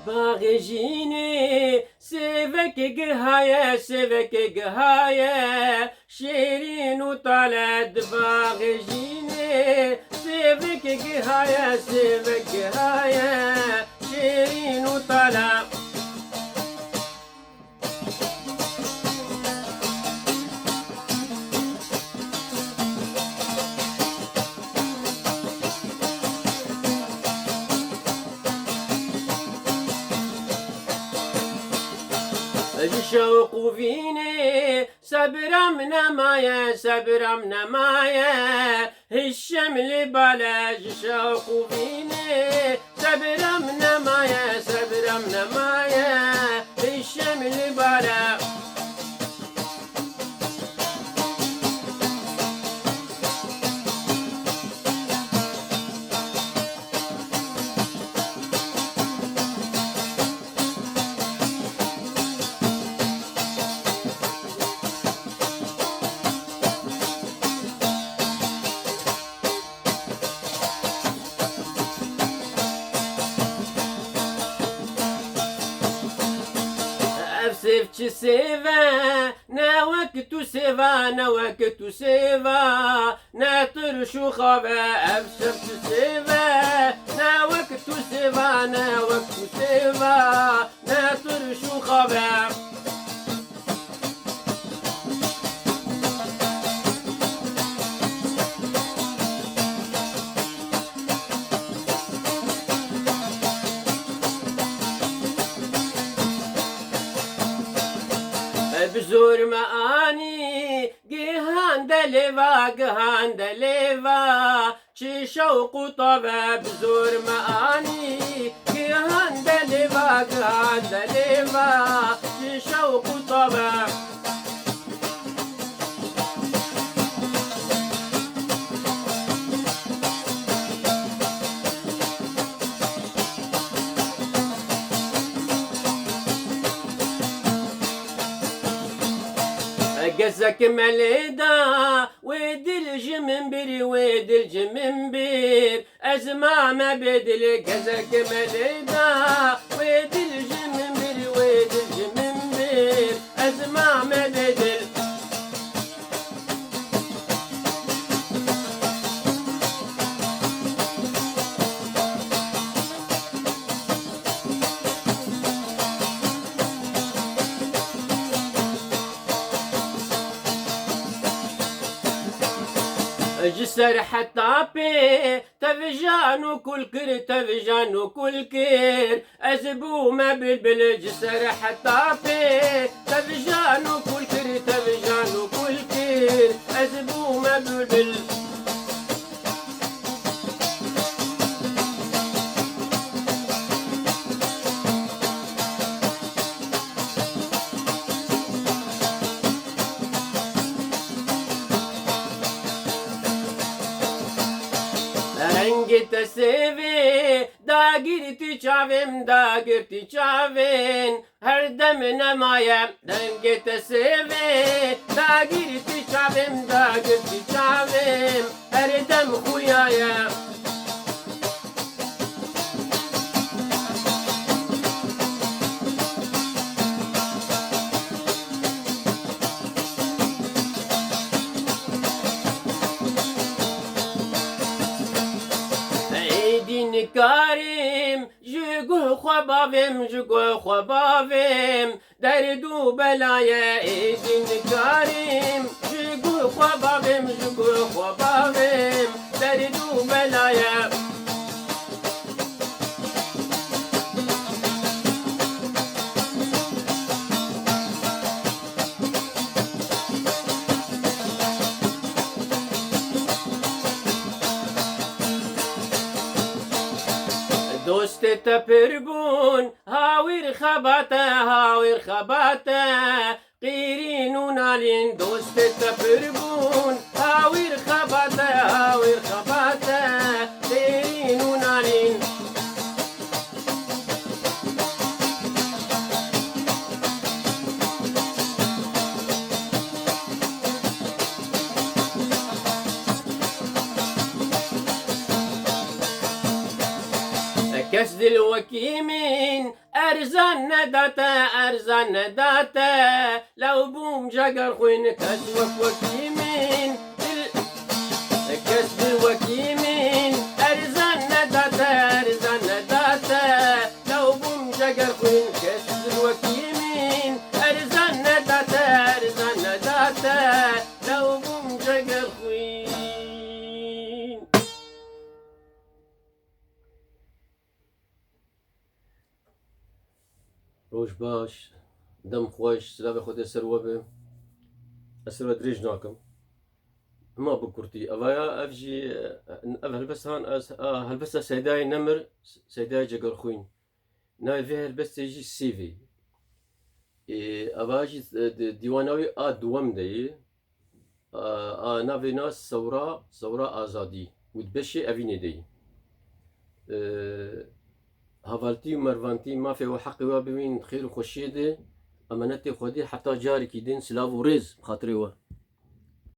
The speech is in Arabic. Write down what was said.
باغجيني سيفك قهاية سيفك قهاية شيرين وطلعت باغجيني سيفك قهاية سيفك قهاية شيرين وطلع الشوق فيني صبر من مايا صبر من مايا الشمل بلاش شوق فيني صبر من مايا صبر من مايا الشمل بلاش سيفتش سيفا ناوكتو سيفا ناوكتو سيفا ناترشو خبا أبشرت سيفا ناوكتو سيفا ناوكتو سيفا ناترشو خبا بزور معاني جهان دليفا جهان دليفا شي شوق طبع بزور معاني جهان دليفا جهان دليفا شي شوق طبع قزك مليدا ويد الجمنبر ويد الجمنبر أزمع ما بدل قزك مليدا ويد الجمنبر ويد الجمنبر أزمع ما بدل جسر حتى بي تفجانو كل كر تفجانو كل كر أزبو ما بالبل جسر حتى بي تفجانو كل كر تفجانو كل كر أزبو ما بالبل رنگت سیوی داگیرتی چاویم داگیرتی چاوین هر دم نمایم رنگت سیوی داگیرتی چاویم داگیرتی چاویم هر دم خویایم كريم جوجو خبابم جوجو خبابم دردو بلايا ايدين كريم جوجو خبابم جوجو خبابم دردو بلايا دوست تپربون هاویر خباته قیرین و نالین دوست تپربون هاویر خباته قیرین و نالین كسد الوكيمين أرزان نداتا لو بوم جاقر خوين كسد وكيمين كسد الوكيمين أرزان نداتا لو بوم جاقر خوين كسد الوكيمين أرزان نداتا لو بوم جاقر خوين. روش باش دم خوش سلام خود سروبه اسرو دريج ناكم ما بكرتي افايا افجي هلبس هان هلبس سيداي نمر سيداي جگر خوين ناي في هلبس يجي السي في افاجي ديوانوي دوام دي نافي ناس ثورة آزادي وتبشي افيني دي هافالتي ومرفانتي ما في حقي وابين خير وخشيدي امانتي خودي حتى جاري كيدين سلاف وريز بخاطري